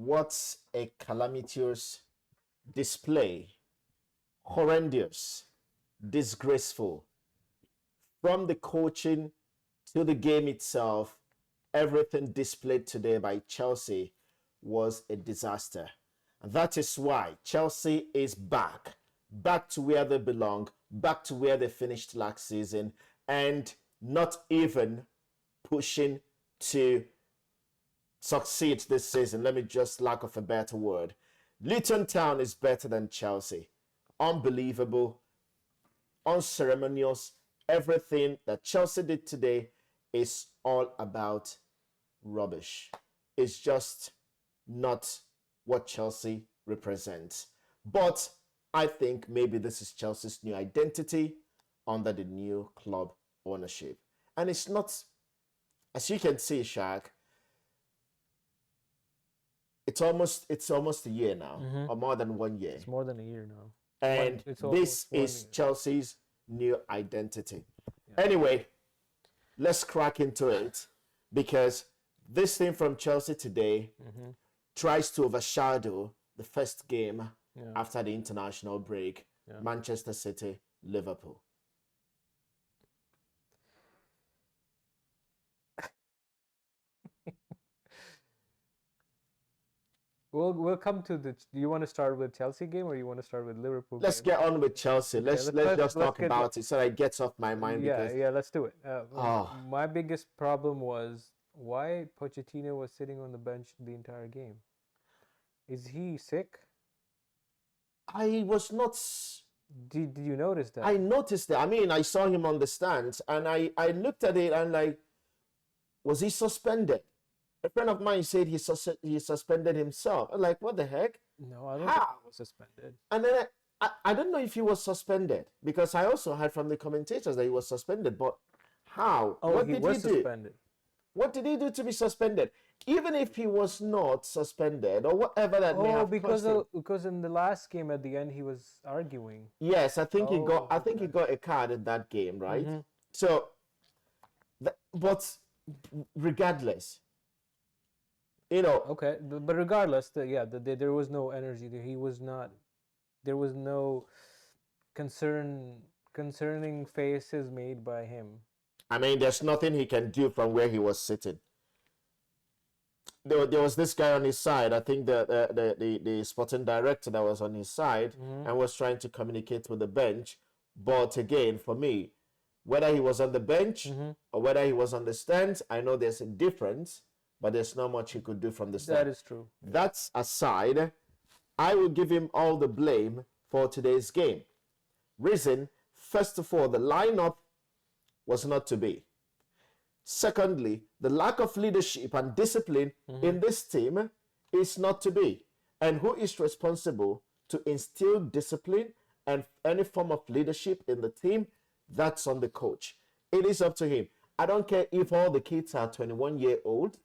What a calamitous display, horrendous, disgraceful. From the coaching to the game itself, everything displayed today by Chelsea was a disaster. And that is why Chelsea is back to where they belong, back to where they finished last season, and not even pushing to succeed this season. Let me just lack of a better word. Luton Town is better than Chelsea. Unbelievable, unceremonious. Everything that Chelsea did today is all about rubbish. It's just not what Chelsea represents. But I think maybe this is Chelsea's new identity under the new club ownership. And it's not, as you can see, Shaq, it's almost a year now, or more than 1 year. It's more than a year now. And this is Chelsea's new identity. Yeah. Anyway, let's crack into it, because this thing from Chelsea today tries to overshadow the first game after the international break, Manchester City, Liverpool. We'll come to the. Do you want to start with Chelsea game or you want to start with Liverpool? Let's get on with Chelsea. Let's just talk about it so that it gets off my mind. Yeah, let's do it. My biggest problem was why Pochettino was sitting on the bench the entire game. Is he sick? I was not. Did you notice that? I noticed that. I mean, I saw him on the stands, and I looked at it and like, was he suspended? A friend of mine said he suspended himself. I'm like, what the heck? No, I don't think he was suspended. And then I don't know if he was suspended, because I also heard from the commentators that he was suspended. But how? Oh, what he did was he do? Suspended. What did he do to be suspended? Even if he was not suspended or whatever that may have cost him. Because in the last game at the end he was arguing. Yes, I think he got a card in that game, right? So, but regardless. Okay, but regardless, there was no energy there. He was not. There was no concerning faces made by him. I mean, there's nothing he can do from where he was sitting. There was this guy on his side. I think the sporting director that was on his side and was trying to communicate with the bench. But again, for me, whether he was on the bench or whether he was on the stands, I know there's a difference. But there's not much he could do from the start. That is true. That's aside, I will give him all the blame for today's game. Reason, first of all, the lineup was not to be. Secondly, the lack of leadership and discipline in this team is not to be. And who is responsible to instill discipline and any form of leadership in the team? That's on the coach. It is up to him. I don't care if all the kids are 21-year-old.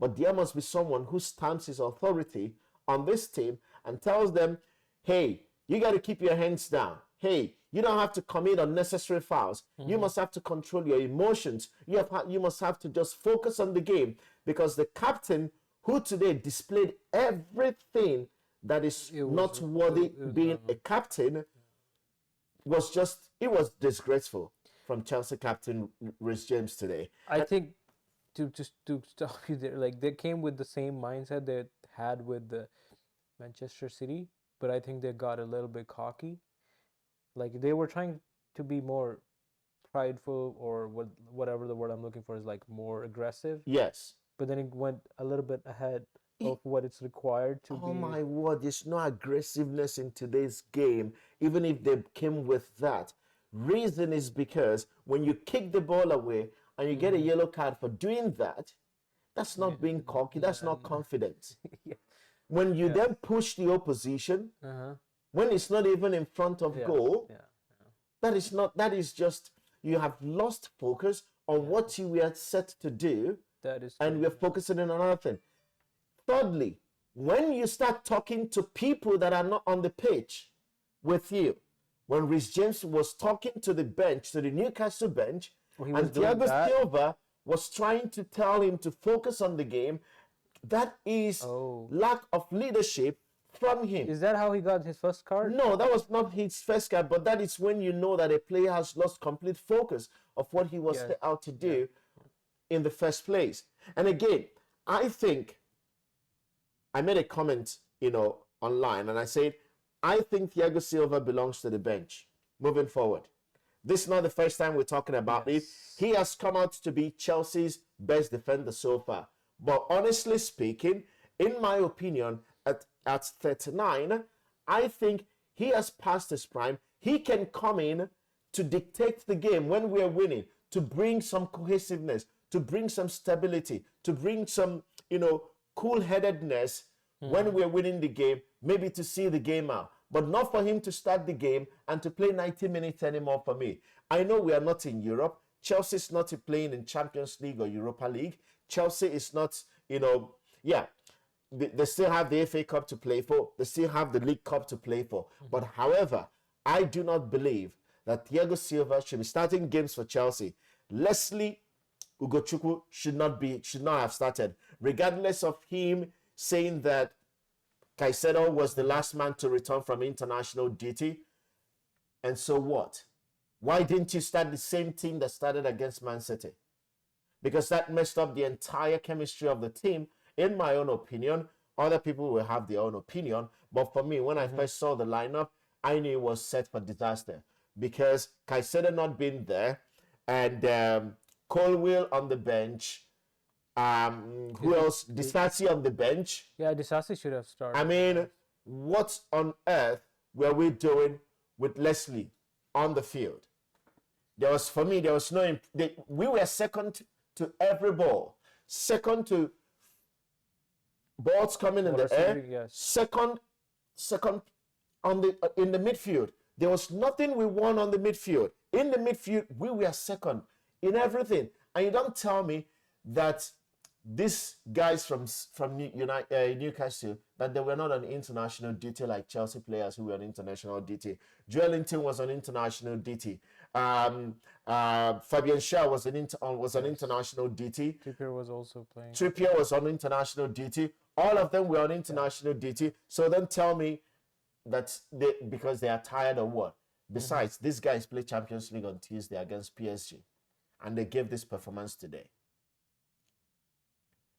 But there must be someone who stamps his authority on this team and tells them, hey, you got to keep your hands down. Hey, you don't have to commit unnecessary fouls. You must have to control your emotions. You must have to just focus on the game, because the captain, who today displayed everything that is not worthy being a captain, was disgraceful from Chelsea captain Reece James today. I think to stop you there, like they came with the same mindset they had with the Manchester City, but I think they got a little bit cocky. Like they were trying to be more prideful, or whatever the word I'm looking for is, like more aggressive. Yes. But then it went a little bit ahead of what it's required to be. Oh my word, there's no aggressiveness in today's game, even if they came with that. Reason is because when you kick the ball away and you get a yellow card for doing that, that's not being cocky, that's not confidence. When you then push the opposition, when it's not even in front of goal, that is just, you have lost focus on what you were set to do, and we're focusing on another thing. Thirdly, when you start talking to people that are not on the pitch with you, when Reece James was talking to the bench, to the Newcastle bench, and Thiago Silva was trying to tell him to focus on the game, That is Oh. lack of leadership from him. Is that how he got his first card? No, that was not his first card, but that is when you know that a player has lost complete focus of what he was Yes. set out to do in the first place. And again, I think I made a comment, online, and I said, I think Thiago Silva belongs to the bench moving forward. This is not the first time we're talking about it. He has come out to be Chelsea's best defender so far. But honestly speaking, in my opinion, at 39, I think he has passed his prime. He can come in to dictate the game when we're winning, to bring some cohesiveness, to bring some stability, to bring some, cool-headedness when we're winning the game, maybe to see the game out. But not for him to start the game and to play 90 minutes anymore for me. I know we are not in Europe. Chelsea is not playing in Champions League or Europa League. Chelsea is not, they still have the FA Cup to play for. They still have the League Cup to play for. But however, I do not believe that Thiago Silva should be starting games for Chelsea. Leslie Ugochukwu should not have started, regardless of him saying that Caicedo was the last man to return from international duty. And so what? Why didn't you start the same team that started against Man City? Because that messed up the entire chemistry of the team, in my own opinion. Other people will have their own opinion. But for me, when I first saw the lineup, I knew it was set for disaster. Because Caicedo not being there, and Colwill on the bench, who else? Disasi on the bench. Yeah, Disasi should have started. I mean, what on earth were we doing with Leslie on the field? There was no. We were second to every ball, second to balls coming in the air, yes. second on in the midfield. There was nothing we won on the midfield. In the midfield, we were second in everything. And you don't tell me that these guys from Newcastle, that they were not on international duty like Chelsea players who were on international duty. Joelinton was on international duty. Fabian Schär was on international duty. Trippier was also playing. Trippier was on international duty. All of them were on international duty. So don't tell me that because they are tired or what. Besides, these guys play Champions League on Tuesday against PSG. And they gave this performance today.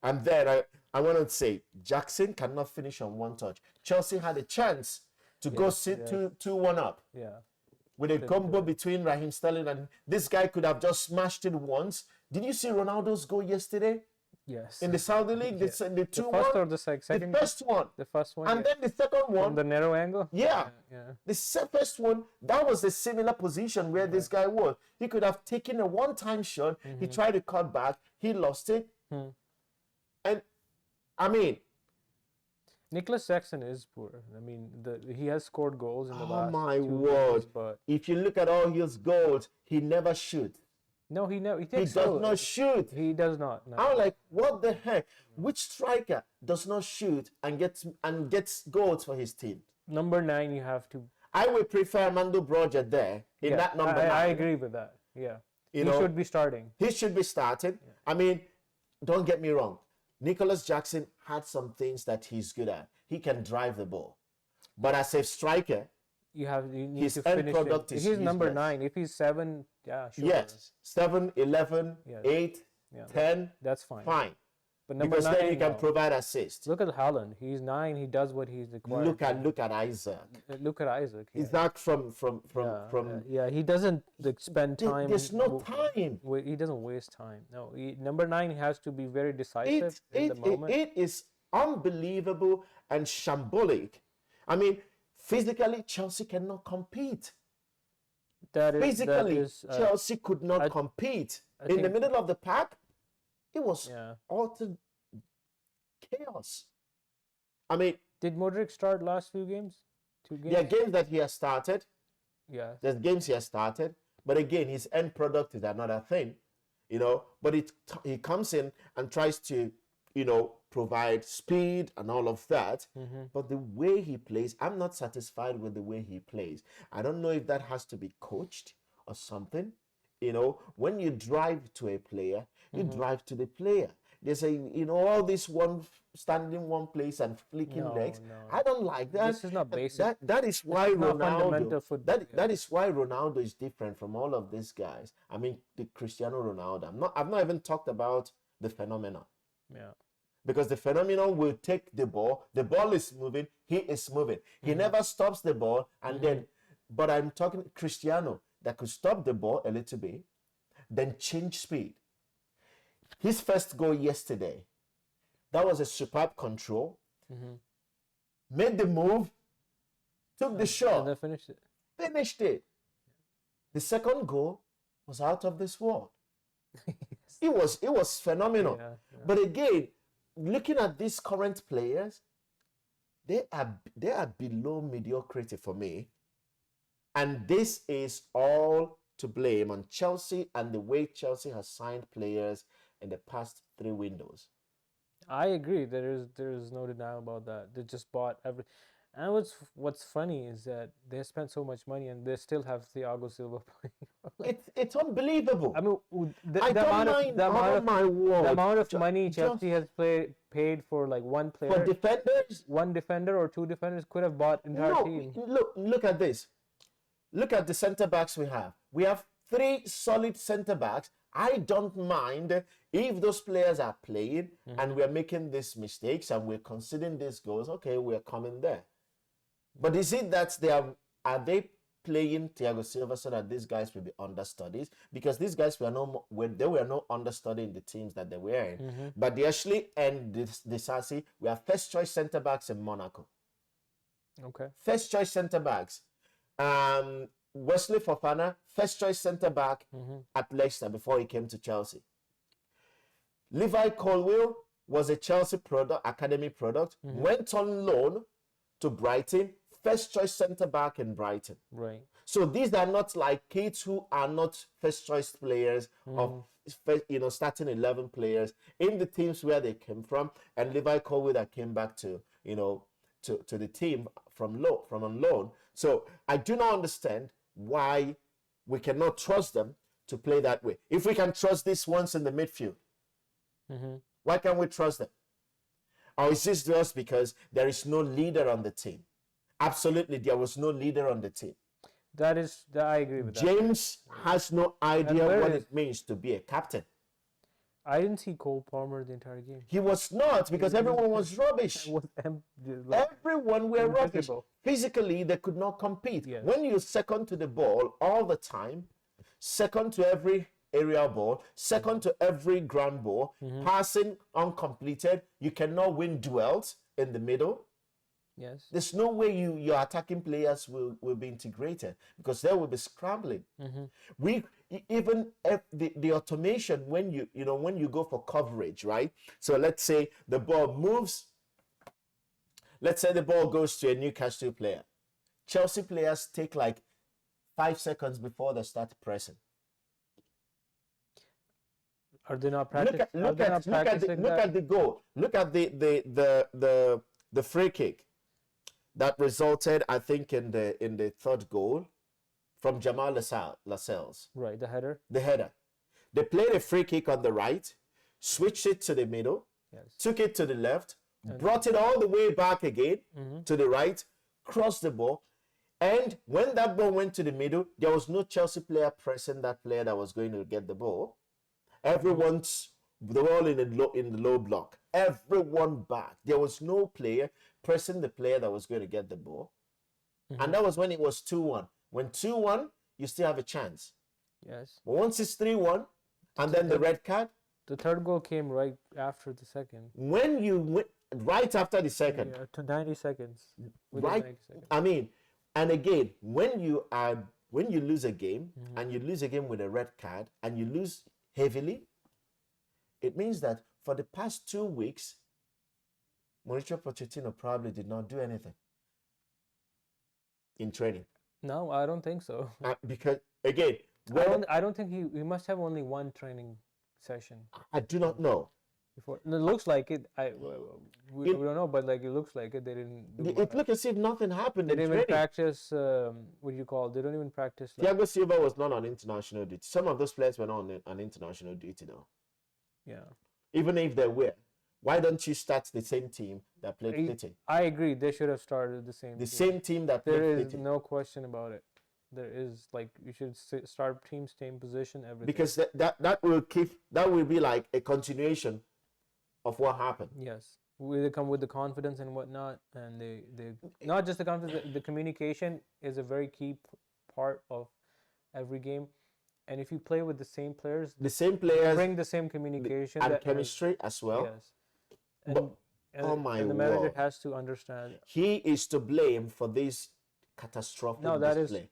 And then I want to say, Jackson cannot finish on one touch. Chelsea had a chance to go sit 2-1 up. Yeah. With a combo between Raheem Sterling and this guy could have just smashed it once. Did you see Ronaldo's goal yesterday? Yes. In the Saudi League, the 2-1? The first or the second? The first one. The first one. And then the second one. From the narrow angle? Yeah. Yeah. The first one, that was a similar position where this guy was. He could have taken a one-time shot. He tried to cut back. He lost it. And, I mean... Nicholas Jackson is poor. I mean, he has scored goals in the last 2 2 word. games, but... If you look at all his goals, he never shoots. No, he never. He does not shoot. He does not. No. I'm like, what the heck? Which striker does not shoot and gets goals for his team? Number 9, you have to. I would prefer Mando Broja there in that number 9. I agree with that. Yeah, he should be starting. He should be starting. Yeah. I mean, don't get me wrong. Nicholas Jackson had some things that he's good at. He can drive the ball, but as a striker, you need his to end finish product it. is He's number useless. 9. If he's 7, yeah, sure. Yes, 7, 11, 8, 10. That's fine. Fine. But number because 9, then he can provide assist. Look at Haaland. He's 9. He does what he's required. Look at Isaac. Look at Isaac. Yeah. Isaac from he doesn't spend time. There's no time. He doesn't waste time. No, number 9 has to be very decisive in the moment. It is unbelievable and shambolic. I mean, physically, Chelsea cannot compete. Physically, Chelsea could not compete. In the middle of the pack, it was utter chaos. I mean... Did Modric start last few games? 2 games? There are games that he has started. Yeah. There's games he has started. But again, his end product is another thing. But he comes in and tries to, provide speed and all of that. But the way he plays, I'm not satisfied with the way he plays. I don't know if that has to be coached or something. When you drive to a player, you drive to the player. they say, all this one standing one place and flicking No, legs. no. I don't like that. This is not basic. That is why not Ronaldo. fundamental football, That is why Ronaldo is different from all of these guys. I mean, the Cristiano Ronaldo. I've not even talked about the phenomenon. Yeah. Because the phenomenon will take the ball is moving, he is moving. He never stops the ball, and then, but I'm talking Cristiano that could stop the ball a little bit, then change speed. His first goal yesterday, that was a superb control, made the move, took the shot, And then finished it. finished it. The second goal was out of this world. It was phenomenal. Yeah, But again, looking at these current players, they are below mediocrity for me. And this is all to blame on Chelsea and the way Chelsea has signed players in the past 3 windows. I agree. There is no denial about that. They just bought every, and what's funny is that they spent so much money and they still have Thiago Silva playing. It's unbelievable. I mean, I don't mind. The amount of money Chelsea has paid for like one player, for defenders, one defender or 2 defenders could have bought entire team. Look at this. Look at the centre backs we have. We have 3 solid centre backs. I don't mind if those players are playing and we're making these mistakes and we're conceding these goals. Okay, we're coming there. But is it that are they playing Thiago Silva so that these guys will be understudies? Because these guys were no understudy in the teams that they were in. But they actually end this we have first choice centre backs in Monaco. Okay. First choice centre backs. Wesley Fofana, first choice centre back at Leicester before he came to Chelsea. Levi Colwill was a Chelsea academy product, went on loan to Brighton, first choice centre back in Brighton. Right. So these are not like kids who are not first choice players of starting 11 players in the teams where they came from, and Levi Colwill that came back to to the team from on loan. So I do not understand why we cannot trust them to play that way. If we can trust these ones in the midfield, why can't we trust them? Or is this just because there is no leader on the team? Absolutely, there was no leader on the team. I agree with that. James has no idea what it means to be a captain. I didn't see Cole Palmer the entire game. He was not, because everyone was rubbish. Everyone were rubbish. Physically, they could not compete. Yes. When you're second to the ball all the time, second to every aerial ball, second to every ground ball, passing uncompleted, you cannot win duels in the middle. Yes. There's no way your attacking players will be integrated, because they will be scrambling. Even the automation when you go for coverage, right? So let's say the ball moves. Let's say the ball goes to a Newcastle player. Chelsea players take like 5 seconds before they start pressing. Are they not practicing? Look at the goal. Look at the free kick that resulted, I think, in the 3rd goal from Jamal Lascelles. Right, the header. The header. They played a free kick on the right, switched it to the middle, took it to the left, brought it all the way back again to the right, crossed the ball. And when that ball went to the middle, there was no Chelsea player pressing that player that was going to get the ball. They were all in the low block. Everyone back. There was no player pressing the player that was going to get the ball. And that was when it was 2-1. When 2-1, you still have a chance. Yes. But once it's 3-1, and then the red card. The 3rd goal came right after the 2nd. When you went right after the 2nd. Yeah, to 90 seconds. Right. 90 seconds. I mean, and again, when you lose a game and you lose a game with a red card and you lose heavily, it means that for the past 2 weeks, Mauricio Pochettino probably did not do anything in training. No, I don't think so. Because again, I don't think he must have only one training session. I do not know. Before it looks like it. We don't know, but like it looks like it. They didn't. It looked as if nothing happened. They didn't even practice. What do you call? They don't even practice. Thiago Silva was not on international duty. Some of those players were not on international duty though. Yeah. even if they were. Why don't you start the same team that played City? I agree. They should have started the same. The same team that There played is City. no question about it. There is like you should start teams, same position, everything. Because that will be like a continuation of what happened. Yes, they come with the confidence and whatnot, and they not just the confidence. The communication is a very key part of every game, and if you play with the same players, bring the same communication and chemistry as well. Yes, and, and the manager has to understand. He is to blame for this catastrophic display.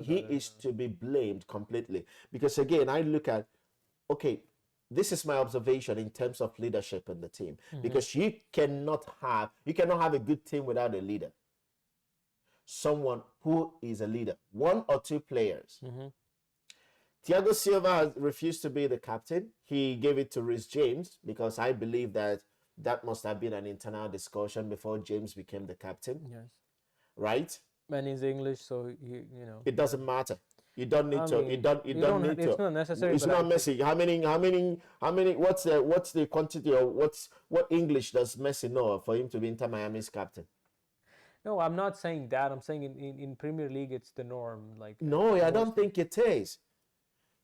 He is to be blamed completely, because again, I look at, okay, this is my observation in terms of leadership in the team, because you cannot have a good team without a leader, someone who is a leader, one or two players. Thiago Silva has refused to be the captain. He gave it to Reece James, because I believe that must have been an internal discussion before James became the captain. Yes. Right? And he's English, so it doesn't matter. You don't need to. You don't need to. It's not necessary. It's not Messi. How many? What's the quantity, or what English does Messi know for him to be Inter Miami's captain? No, I'm not saying that. I'm saying in Premier League it's the norm. Like no, I don't think it is.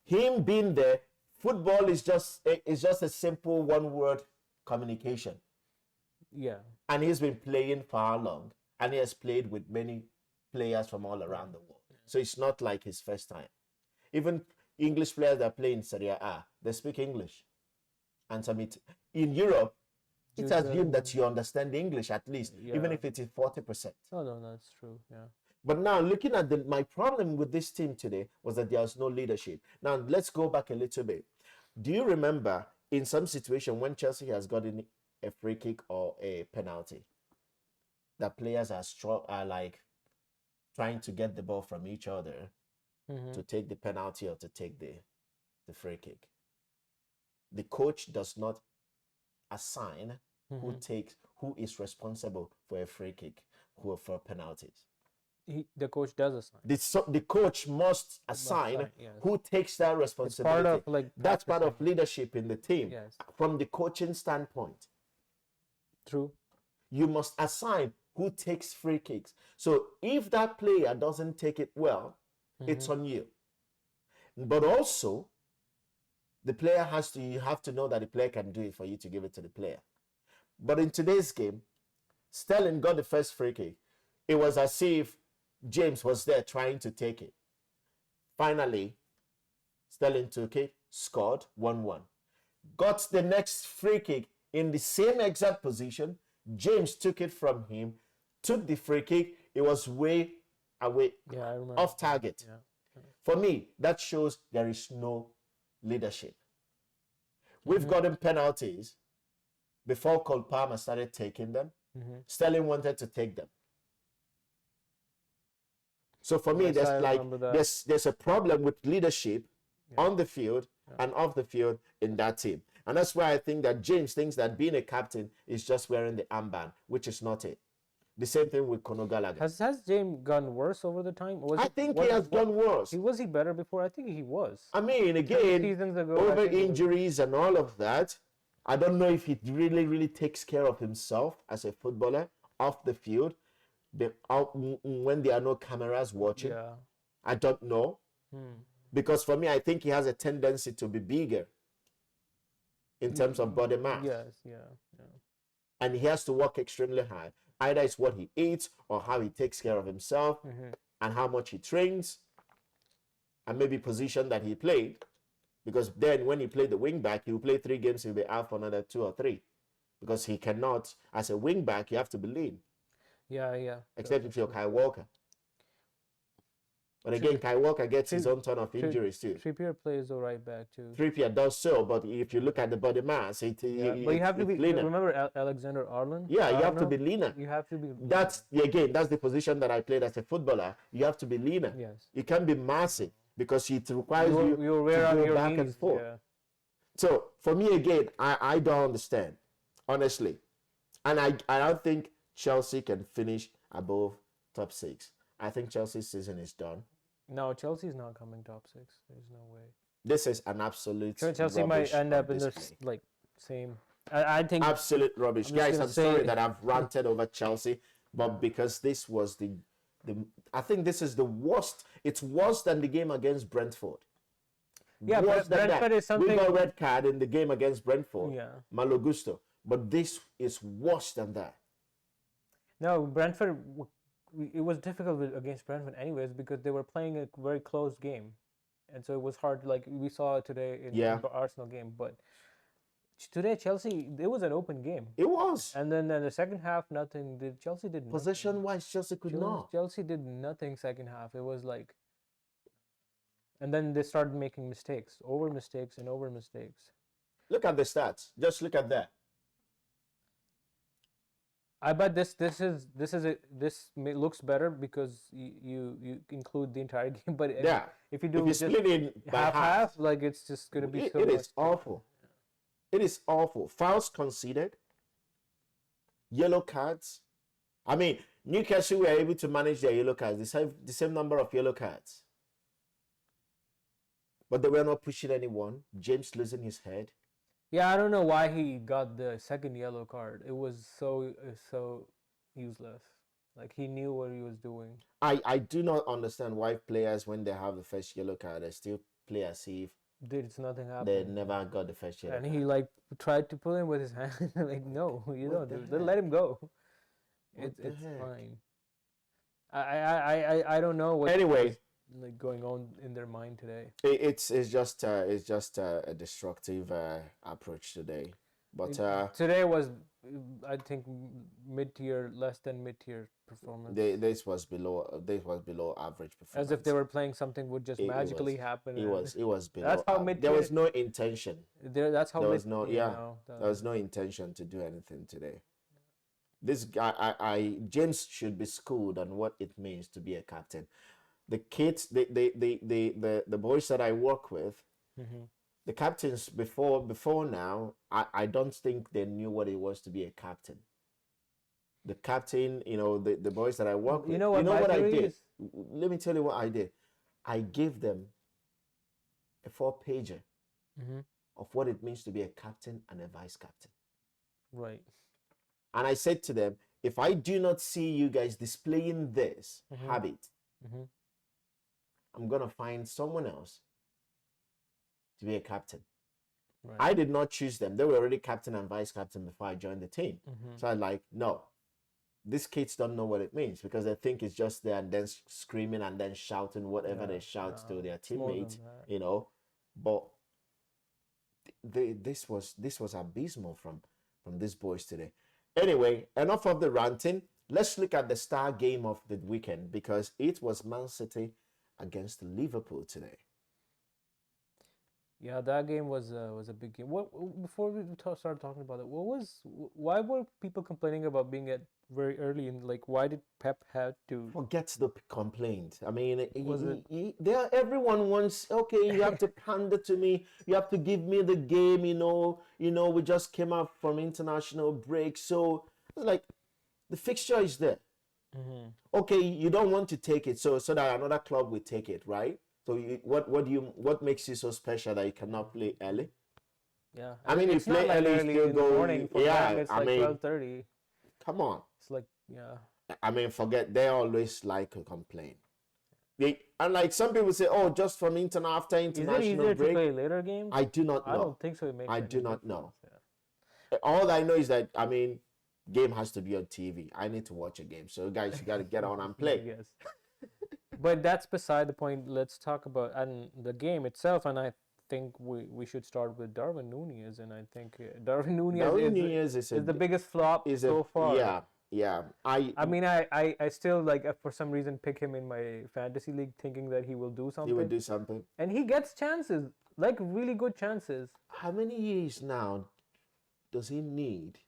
Him being there, football is just a simple one-word communication. Yeah. And he's been playing for how long? And he has played with many players from all around the world. So it's not like his first time. Even English players that play in Serie A, they speak English. And in Europe, it's assumed that you understand English at least, even if it is 40%. No, that's true. Yeah. But now, looking at my problem with this team today was that there was no leadership. Now, let's go back a little bit. Do you remember in some situation when Chelsea has gotten a free kick or a penalty, that players are like trying to get the ball from each other to take the penalty or to take the free kick? The coach does not assign who is responsible for a free kick, for penalties. The coach does assign. The coach must assign who takes that responsibility. That's part of leadership in the team. Yes. From the coaching standpoint. True. You must assign who takes free kicks. So if that player doesn't take it well, it's on you. But also, you have to know that the player can do it for you to give it to the player. But in today's game, Sterling got the first free kick. It was as if James was there trying to take it. Finally, Sterling took it, scored 1-1. Got the next free kick in the same exact position. James took it from him, took the free kick. It was way away, off target. Yeah. For me, that shows there is no leadership. We've gotten penalties before Cole Palmer started taking them. Sterling wanted to take them. So for me, there's a problem with leadership on the field and off the field in that team. And that's why I think that James thinks that being a captain is just wearing the armband, which is not it. The same thing with Conor Gallagher. Has James gone worse over the time? I think he has gone worse. Was he better before? I think he was. I mean, again, seasons ago, over injuries and all of that, I don't know if he really, really takes care of himself as a footballer off the field. When there are no cameras watching, I don't know. Because for me, I think he has a tendency to be bigger in terms of body mass. Yes, yeah. And he has to work extremely hard. Either it's what he eats or how he takes care of himself and how much he trains and maybe position that he played. Because then when he played the wing back, he'll play 3 games, he'll be out for another 2 or 3. Because he cannot, as a wing back, you have to be lean. Yeah. Except if you're Kyle Walker. But again, Kyle Walker gets his own ton of injuries too. Trippier plays all right back too. Trippier does so, but if you look at the body mass, but you have to be leaner. Remember Alexander Arnold? Yeah, you have to be leaner. You have to be. That's the position that I played as a footballer. You have to be leaner. Yes. You can't be massive because it requires you to go back and forth. Yeah. So for me, again, I don't understand, honestly, and I don't think Chelsea can finish above top 6. I think Chelsea's season is done. No, Chelsea's not coming top 6. There's no way. This is an absolute. Chelsea might end up in this Same. I think Absolute rubbish. I'm just Guys, gonna I'm sorry say- that I've ranted over Chelsea, but because this was the I think this is the worst. It's worse than the game against Brentford. Yeah, Worse than Brentford that. is something. We got red card in the game against Brentford. Yeah. Malo gusto. But this is worse than that. No, Brentford. It was difficult against Brentford, anyways, because they were playing a very close game, and so it was hard. Like we saw today in the Arsenal game, but today Chelsea, it was an open game. It was. And then in the second half, nothing. Chelsea did nothing. Possession-wise, Chelsea could not. Chelsea did nothing second half. It was like, and then they started making mistakes, over mistakes. Look at the stats. Just look at that. I bet this looks better because you include the entire game. But if you do if you split it by half, like it's just gonna be. It is awful. It is awful. Fouls conceded. Yellow cards. I mean, Newcastle were able to manage their yellow cards. They have the same number of yellow cards. But they were not pushing anyone. James losing his head. Yeah, I don't know why he got the second yellow card. It was so useless. Like he knew what he was doing. I do not understand why players, when they have the first yellow card, they still play as if It's nothing happened. they never got the first yellow and card. he like tried to pull him with his hand. Like no, you don't do. Let him go. It's fine. I don't know what. Anyway. Like going on in their mind today. It's just a destructive approach today, but today was, I think, mid-tier, less than mid-tier performance. This was below average performance. As if they were playing something would just magically happen. It was below. That's how mid-tier. There was no intention. That's how there was no there was no intention to do anything today. This guy, James should be schooled on what it means to be a captain. The kids, the boys that I work with, the captains before now, I don't think they knew what it was to be a captain. The captain, the boys that I work with, you know what I did? Let me tell you what I did. I gave them a 4-pager of what it means to be a captain and a vice captain. Right. And I said to them, if I do not see you guys displaying this habit, I'm going to find someone else to be a captain. Right. I did not choose them. They were already captain and vice captain before I joined the team. So I'm like, no, these kids don't know what it means because they think it's just there and then screaming and then shouting whatever they shout to their teammates, But this was abysmal from these boys today. Anyway, enough of the ranting. Let's look at the star game of the weekend because it was Man City against Liverpool today. Yeah, that game was a big game. What before we start talking about it, why were people complaining about being at very early and like why did Pep have to forget the complaint? I mean, everyone wants you have to pander to me, you have to give me the game. We just came out from international break, so like the fixture is there. Okay, you don't want to take it, so that another club will take it, right? So what makes you so special that you cannot play early? Yeah, I mean, it's you play not like early, still in the morning. For them, it's like 12:30. Come on. It's like I mean, forget. They always like to complain. And like some people say, oh, just from after international break. Is it easier break, to play later games? I do not know. I don't think so. I do not know. Yeah. All I know is that game has to be on TV. I need to watch a game. So guys, you got to get on and play. Yes. But that's beside the point. Let's talk about the game itself. And I think we should start with Darwin Núñez. And I think Darwin Núñez is the biggest flop so far. Yeah. I mean, I still for some reason pick him in my fantasy league, thinking that he will do something. He will do something. And he gets chances, like really good chances. How many years now does he need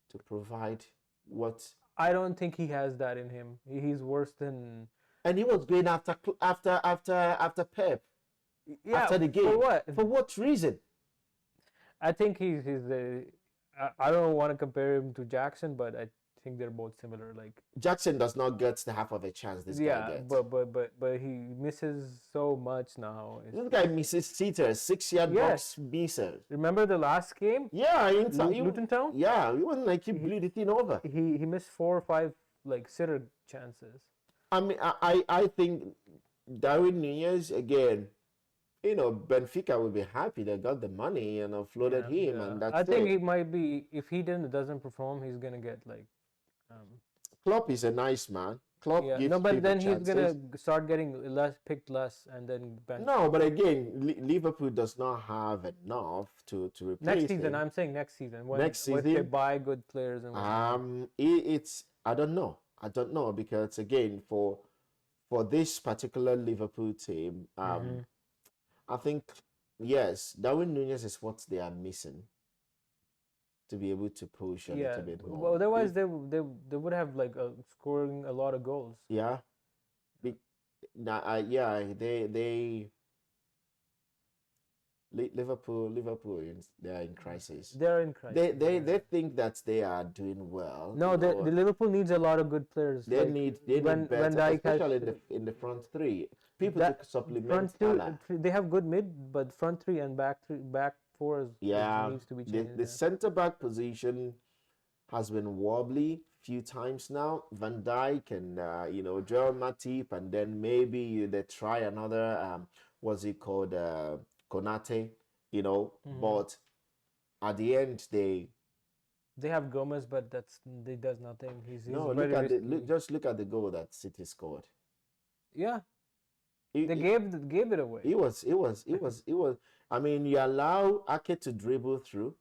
to provide what? I don't think he has that in him. He's worse than. And he was going after Pep. Yeah. After the game. For what? For what reason? I think he's I don't want to compare him to Jackson, but think they're both similar. Like Jackson does not get the half of a chance this guy gets. but he misses so much now. This guy misses sitters, 6-yard box misses. Remember the last game? Yeah, Luton Town. Yeah, it wasn't like he blew the thing over. He missed 4 or 5 like sitter chances. I mean, I think Darwin Nunez again. You know, Benfica would be happy they got the money and offloaded him, and that's I think it might be if he doesn't perform, he's gonna get like. Klopp is a nice man. Klopp gives no, but then chances. he's gonna start getting picked less, and then bench. No, but again, Liverpool does not have enough to replace next season. him. I'm saying next season. Next season, if they buy good players and. It's I don't know. I don't know because again for this particular Liverpool team, I think yes, Darwin Nunez is what they are missing to be able to push a little bit more. Well, otherwise they would have like scoring a lot of goals. Yeah. They Liverpool they are in crisis. They're in crisis. They think that they are doing well. No, the Liverpool needs a lot of good players. They need better, especially in the front three. People to supplement front two, they have good mid, but front three and back four needs to be changed. The centre back position has been wobbly few times now. Van Dijk and Joel Matip, and then maybe they try another what's it called Konate, but at the end they have Gomez, but he does nothing. Just look at the goal that City scored. Yeah. They gave it away. It was. I mean, you allow Ake to dribble through,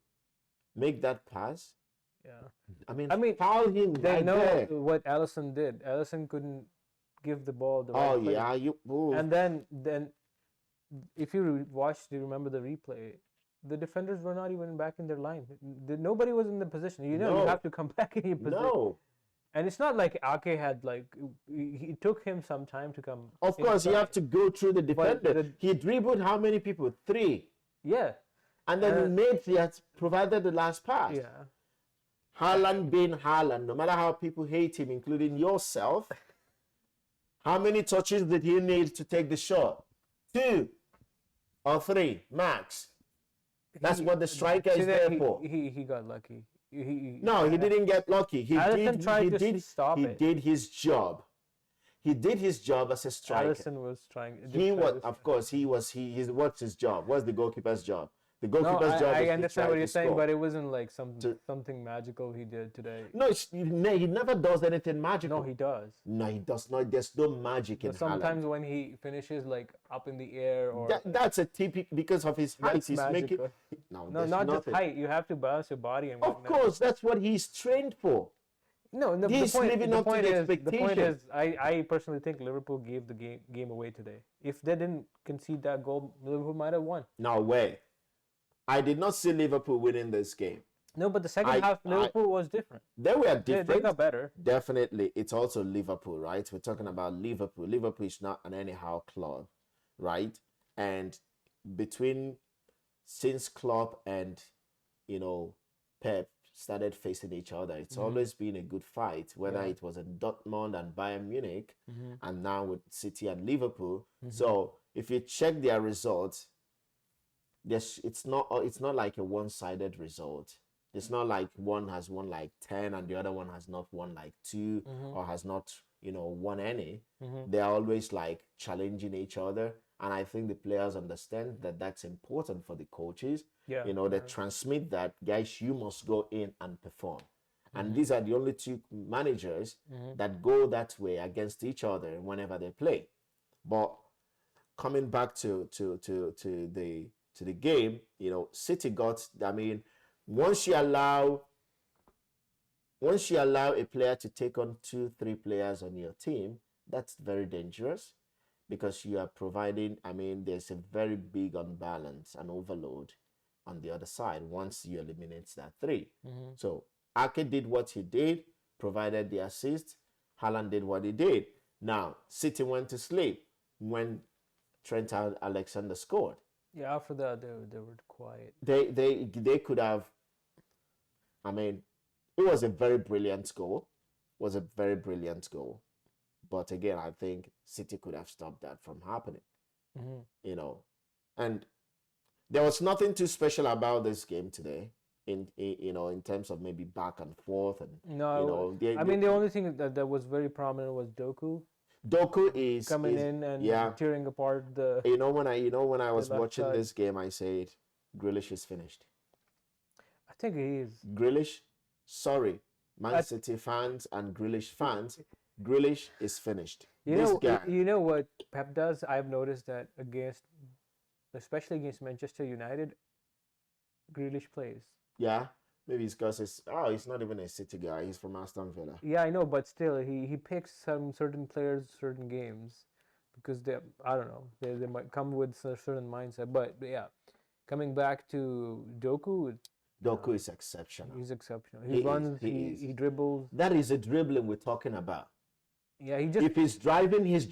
make that pass. Yeah. I mean, foul him. They know there. What Alisson did. Alisson couldn't give the ball the right. Oh yeah, and then if you remember the replay. The defenders were not even back in their line. Nobody was in the position. You have to come back in your position. No. And it's not like Ake had it took him some time to come. Of course, you have to go through the defender. He dribbled how many people? 3. Yeah. And then he has provided the last pass. Yeah. Haaland being Haaland, no matter how people hate him, including yourself, how many touches did he need to take the shot? 2 or 3 max. That's what the striker is there for. He got lucky. He didn't get lucky. He did his job. He did his job as a striker. Alisson was trying. What's his job? What's the goalkeeper's job? The goalkeeper's job. I understand what you're saying, but it wasn't like something magical he did today. No, he never does anything magical. No, he does. No, he does not. There's no magic in sometimes Haaland. When he finishes up in the air or that's a typical because of his height. He's making no, not just height. You have to balance your body and. Of course, that's what he's trained for. No, he's living up to the expectation. The point is, I personally think Liverpool gave the game away today. If they didn't concede that goal, Liverpool might have won. No way. I did not see Liverpool winning this game. No, but the second half, Liverpool was different. They were different. They got better. Definitely. It's also Liverpool, right? We're talking about Liverpool. Liverpool is not an anyhow club, right? And since Klopp and, Pep started facing each other, it's always been a good fight, whether it was in Dortmund and Bayern Munich, and now with City and Liverpool. So if you check their results, it's not like a one-sided result. It's not like one has won 10 and the other one has not won 2 or has not won any. They're always challenging each other, and I think the players understand that that's important for the coaches. They transmit that, guys, you must go in and perform. And these are the only 2 managers that go that way against each other whenever they play. But coming back to the game, City got. I mean, once you allow a player to take on 2-3 players on your team, that's very dangerous because you are providing. I mean, there's a very big unbalance and overload on the other side once you eliminate that 3. So Ake did what he did, provided the assist. Haaland did what he did. Now City went to sleep when Trent Alexander scored. Yeah, after that they were quiet. They could have. I mean, It was a very brilliant goal. Was a very brilliant goal. But again, I think City could have stopped that from happening. Mhm. You know, and there was nothing too special about this game today. In terms of maybe back and forth and No, I mean the only thing that was very prominent was Doku is coming in and yeah. tearing apart the When I the was left watching side. this game, I said, Grealish is finished. I think he is. Grealish, sorry, Man I- City fans and Grealish fans, Grealish is finished. You This know, guy, you know what Pep does? I've noticed that especially against Manchester United, Grealish plays. yeah, maybe it's because he's not even a City guy. He's from Aston Villa. Yeah, I know, but still, he picks some certain players, certain games, because I don't know, they might come with a certain mindset. But yeah, coming back to Doku, Doku is exceptional. he's exceptional. He He is, runs, he is. he dribbles. That is the dribbling we're talking about. Yeah, he just If he's driving, he's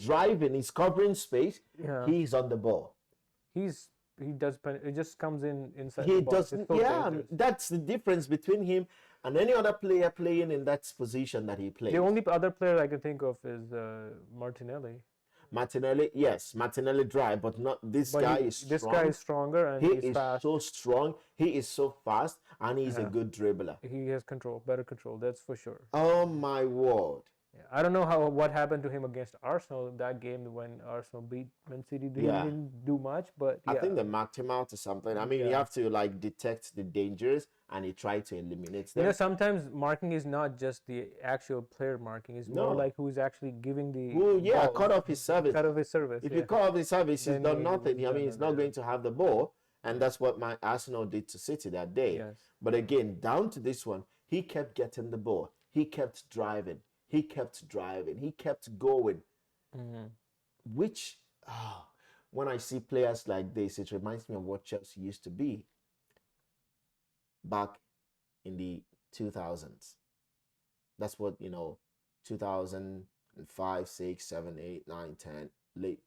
covering space. yeah. He's on the ball. He does. It just comes in inside. He the box. doesn't. It's so Yeah, dangerous. that's the difference between him and any other player playing in that position that he plays. The only other player I can think of is Martinelli. Martinelli, yes, Martinelli drive, but not this guy is strong. This guy is stronger and He he's is fast. so strong. He is so fast, and he's a Yeah. good dribbler. He has control, better control. That's for sure. Oh my word! Yeah. I don't know what happened to him against Arsenal in that game when Arsenal beat Man City. He Yeah. didn't do much, but yeah. I think they marked him out or something. I mean, you Yeah. have to like detect the dangers, and he tried to eliminate You know, them. sometimes marking is not just the actual player marking. It's No. more like who's actually giving the Well, yeah, ball, cut off his service. cut off his service. If yeah. you cut off his service, he's Then done he- nothing. he's I mean, done he's not nothing. going to have the ball, and that's what my Arsenal did to City that day. Yes. But again, down to this one, he kept getting the ball. He kept driving. He kept driving. He kept going. Mhm. Which, when I see players like this, it reminds me of what Chelsea used to be back in the 2000s. That's what, 2005, 6, 7, 8, 9, 10, late,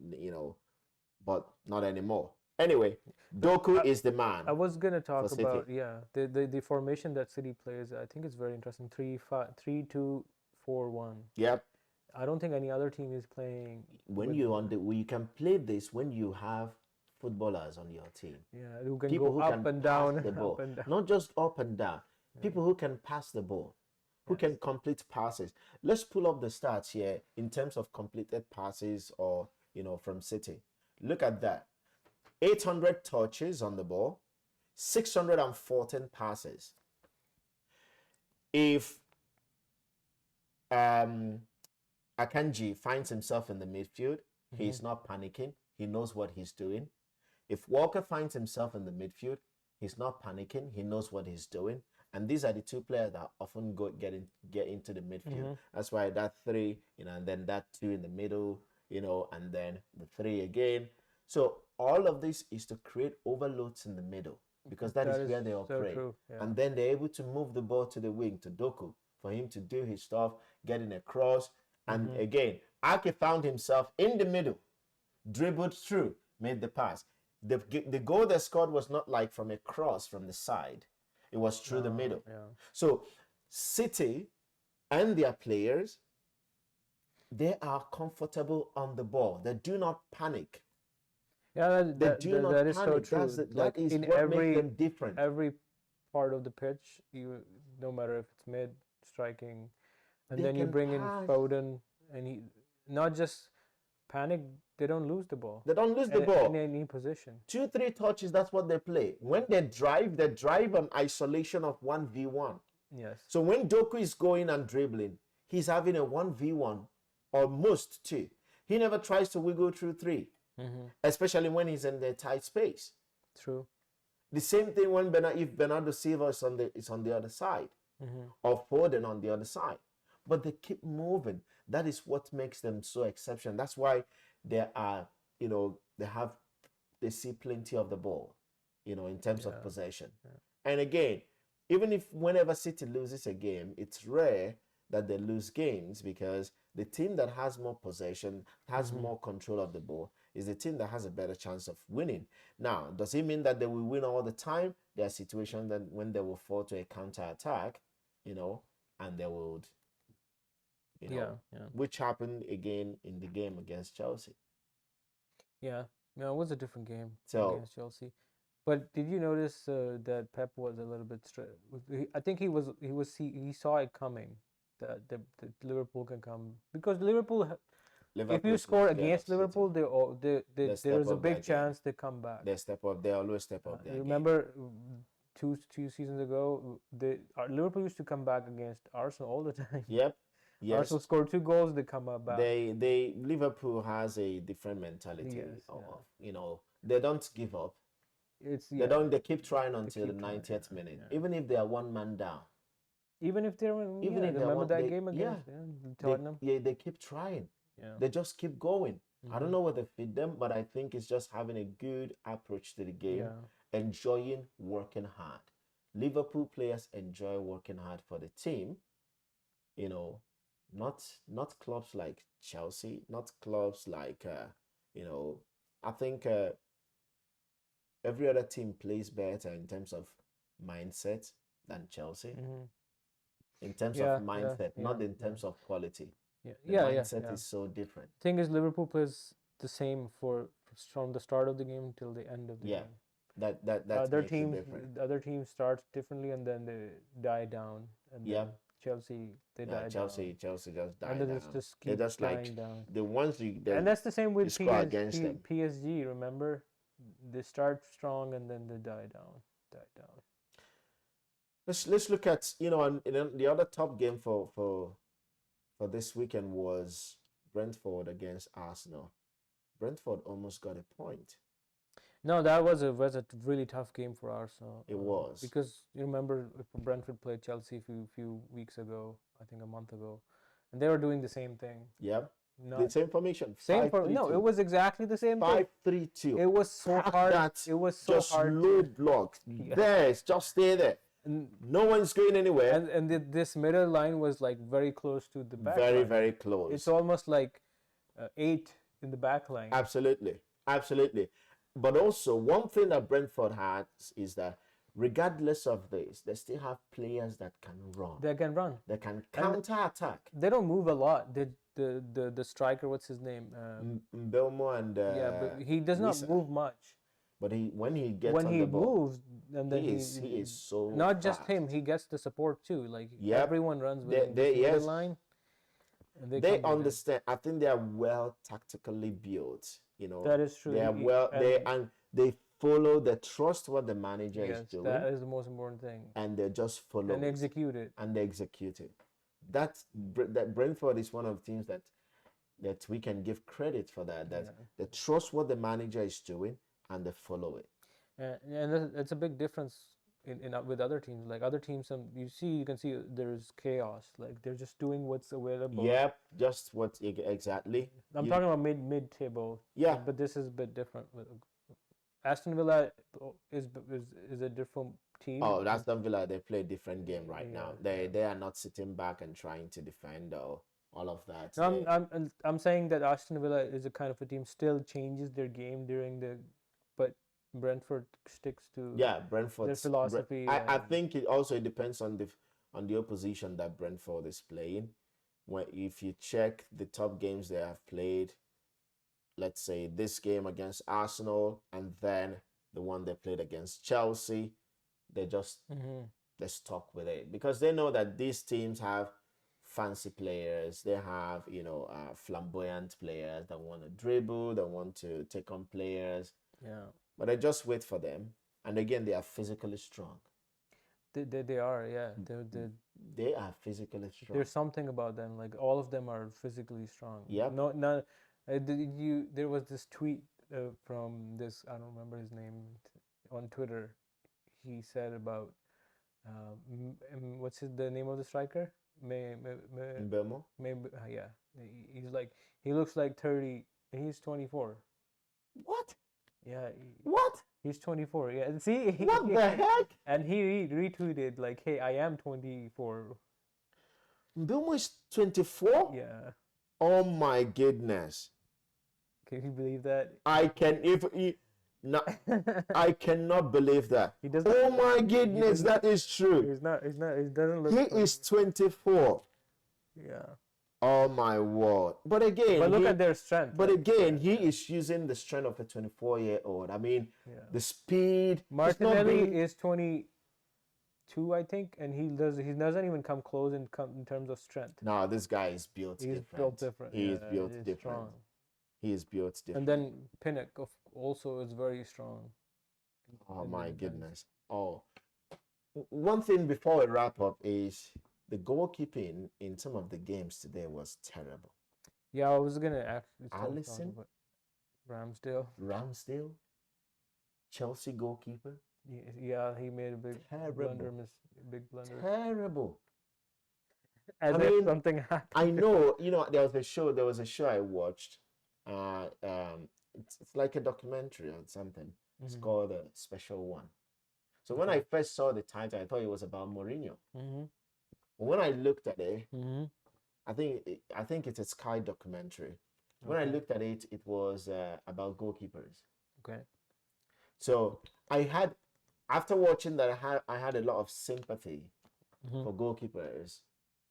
but not anymore. Anyway, Doku is the man. I was gonna talk City. about the formation that City plays. I think it's very interesting. 3-2-4-1. Yep. I don't think any other team is playing. When you can play this when you have footballers on your team. Yeah, who can People go who up can and pass down, the ball. up and down. Not just up and down. People who can pass the ball, who can complete passes. Let's pull up the stats here in terms of completed passes or, from City. Look at that. 800 touches on the ball, 614 passes. If Akanji finds himself in the midfield, he's not panicking. He knows what he's doing. If Walker finds himself in the midfield, he's not panicking. He knows what he's doing. And these are the two players that often get into the midfield. That's why that 3, and then that 2 in the middle, and then the 3 again. So all of this is to create overloads in the middle because that is where they operate. So true. Yeah. And then they're able to move the ball to the wing, to Doku, for him to do his stuff, getting across. And again, Ake found himself in the middle, dribbled through, made the pass. The goal they scored was not like from a cross from the side. It was through the middle. Yeah. So City and their players, they are comfortable on the ball. They do not panic. Yeah, They do not that is so panic. true. That is in what makes them different. every part of the pitch, no matter if it's mid, striking, and They then you can bring in pass. Foden, and he not just panic. They don't lose the ball. They don't lose the in ball. any position. 2-3 touches, that's what they play. When they drive on isolation of 1v1. Yes. So when Doku is going and dribbling, he's having a 1v1 or most 2. He never tries to wiggle through 3, especially when he's in the tight space. True. The same thing when Bernardo Silva is on the other side, or Foden on the other side. But they keep moving. That is what makes them so exceptional. That's why they are, they see plenty of the ball, in terms of possession. And again, even if whenever City loses a game, it's rare that they lose games because the team that has more possession, has more control of the ball, is the team that has a better chance of winning. Now, does it mean that they will win all the time? There are situations that when they will fall to a counter attack, and they would, Yeah. which happened again in the game against Chelsea. Yeah. No, it was a different game So against Chelsea. But did you notice that Pep was a little bit I think he saw it coming that the Liverpool can come because Liverpool. If you Liverpool's not score scared of against City. Liverpool, They there step is a up their big game. chance they come back. They step up. They always step up their game. Remember, two seasons ago, Liverpool used to come back against Arsenal all the time. Yep. Yes. Arsenal scored 2 goals, they come back. Liverpool has a different mentality. Yes, Of, they don't give up. They keep trying until the 90th minute, even if they are one man down. Even if they're Even if they remember want, that game against Tottenham. They keep trying. Yeah. They just keep going. I don't know what they feed them, but I think it's just having a good approach to the game, enjoying working hard. Liverpool players enjoy working hard for the team. Not clubs like Chelsea, not clubs like I think every other team plays better in terms of mindset than Chelsea. In terms of mindset, not in terms of quality. The mindset is so different. Thing is, Liverpool plays the same from the start of the game till the end of the game. That other teams start differently and then they die down. And then Chelsea die down. Chelsea just die and down. They just keep dying down. The ones and that's the same with PSG. Remember, they start strong and then they die down. Let's look at the other top game for this weekend was Brentford against Arsenal. Brentford almost got a point. No, that was a really tough game for Arsenal. It was because you remember Brentford played Chelsea a few weeks ago, I think a month ago, and they were doing the same thing. Yep. The same formation. No, it was exactly the same thing. 5-3-2. It was so hard. It was so just hard. Just low block. There, just stay there. No one's going anywhere. And this middle line was like very close to the back line. Very close. It's almost like 8 in the back line. Absolutely. But also, one thing that Brentford has is that regardless of this, they still have players that can run. They can run. They can counter-attack. They don't move a lot. The striker, what's his name? Mbeumo and but he does not move much. But when he moves, and then he is so not fast. just him. He gets the support too. Like everyone runs with the line. And they understand. I think they are well tactically built. That is true. They are they follow. They trust what the manager is doing. That is the most important thing. And they just follow and execute it. And they execute it. That Brentford is one of the teams that we can give credit for that. They trust what the manager is doing and they follow it. And it's a big difference in with other teams. Like other teams, you can see there's chaos. Like they're just doing what's available. Yep, just what exactly. I'm talking about mid table. Yeah, but this is a bit different. Aston Villa is a different team. Oh, Aston Villa, they play a different game right now. They are not sitting back and trying to defend or all of that. No, I'm saying that Aston Villa is a kind of a team still changes their game but Brentford sticks to Brentford's their philosophy. I think it also depends on the opposition that Brentford is playing. If you check the top games they have played, let's say this game against Arsenal and then the one they played against Chelsea, they just they're stuck with it because they know that these teams have fancy players. They have flamboyant players that want to dribble, that want to take on players. Yeah. But I just wait for them. And again, they are physically strong. They are, yeah. They are physically strong. There's something about them. Like all of them are physically strong. Yeah. There was this tweet from this, I don't remember his name, on Twitter. He said about what's the name of the striker? Mbeumo? Yeah. He's like, he looks like 30 and he's 24. What? Yeah. What? He's 24. Yeah. See? What the heck? And he retweeted like, "Hey, I am 24." Mbeumo is 24? Yeah. Oh my goodness. Can you believe that? I can No, I cannot believe that. He doesn't. Oh my goodness, doesn't- that is true. He's not. He's not. He doesn't look. He like- is 24. Yeah. Oh my word. But again, But look at their strength. But like, again, he is using the strength of a 24-year-old. I mean, Yeah. the speed. it's not Martinelli being- is 22, I think, and he doesn't even come close in terms of strength. No, this guy is built He's different. built different. He is yeah, built he's different. strong. He is built different. And then Pinnock also is very strong. Oh in my defense. goodness. Oh. One thing before we wrap up is the goalkeeping in some of the games today was terrible. Yeah, I was gonna actually start talking Alisson? about Ramsdale. Ramsdale, Chelsea goalkeeper, Yeah, he made a big Terrible. big blunder. terrible. As I if mean, something happened. I know, there was a show I watched. It's like a documentary or something. It's Mhm. called a Special One. So when I first saw the title, I thought it was about Mourinho. Mhm. But when I looked at it, Mhm. I think it's a Sky documentary. When I Okay. looked at it, it was about goalkeepers. Okay. So after watching that, I had a lot of sympathy Mhm. for goalkeepers,